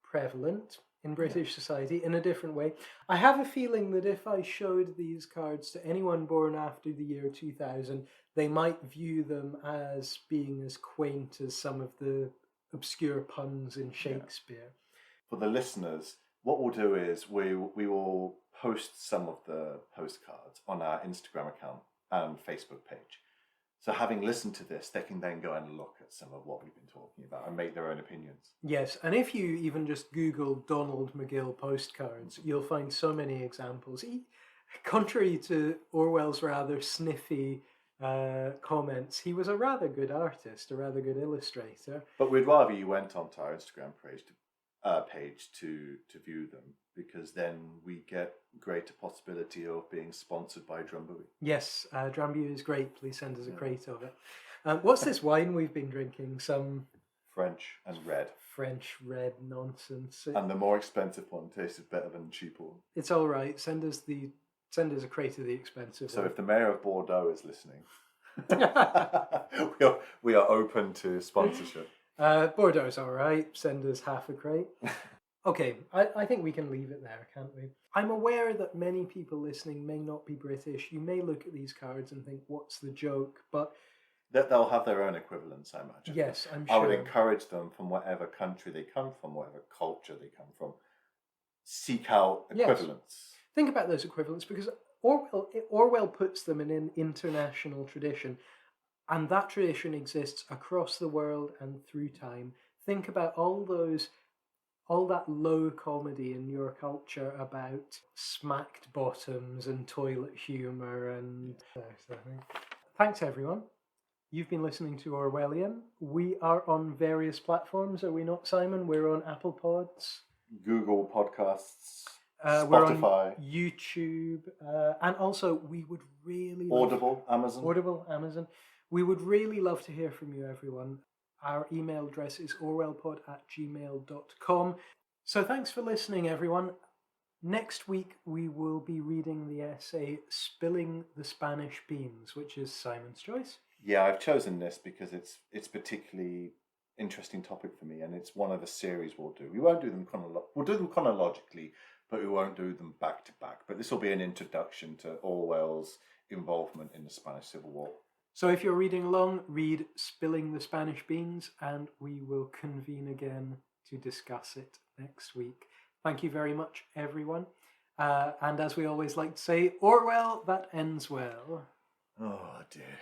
prevalent in British society in a different way. I have a feeling that if I showed these cards to anyone born after the year 2000, they might view them as being as quaint as some of the obscure puns in Shakespeare. For the listeners, what we'll do is we will post some of the postcards on our Instagram account and Facebook page. So having listened to this, they can then go and look at some of what we've been talking about and make their own opinions. Yes, and if you even just Google Donald McGill postcards, you'll find so many examples. Contrary to Orwell's rather sniffy comments, he was a rather good artist, a rather good illustrator. But we'd rather you went onto our Instagram page to view them, because then we get greater possibility of being sponsored by Drumbury. Yes, Drambuie is great. Please send us a crate of it. What's this wine we've been drinking? Some French and red. French red nonsense. And the more expensive one tasted better than the cheaper one. It's all right. Send us a crate of the expensive So one. if the mayor of Bordeaux is listening, we are open to sponsorship. Bordeaux's all right. Send us half a crate. Okay, I think we can leave it there, can't we? I'm aware that many people listening may not be British. You may look at these cards and think, what's the joke? But that they'll have their own equivalents, I imagine. Yes, I'm sure. I would encourage them, from whatever country they come from, whatever culture they come from, seek out equivalents. Yes. Think about those equivalents, because Orwell puts them in an international tradition, and that tradition exists across the world and through time. Think about all that low comedy in your culture about smacked bottoms and toilet humour and... Thanks, everyone. You've been listening to Orwellian. We are on various platforms, are we not, Simon? We're on Apple Pods. Google Podcasts, We're on Spotify, YouTube, and also we would really Audible, Amazon. We would really love to hear from you, everyone. Our email address is orwellpod@gmail.com. So thanks for listening, everyone. Next week we will be reading the essay Spilling the Spanish Beans, which is Simon's choice. Yeah, I've chosen this because it's particularly interesting topic for me, and it's one of a series we'll do. We won't do them we'll do them chronologically, but we won't do them back to back. But this will be an introduction to Orwell's involvement in the Spanish Civil War. So if you're reading along, read Spilling the Spanish Beans, and we will convene again to discuss it next week. Thank you very much, everyone. And as we always like to say, Orwell, that ends well. Oh dear.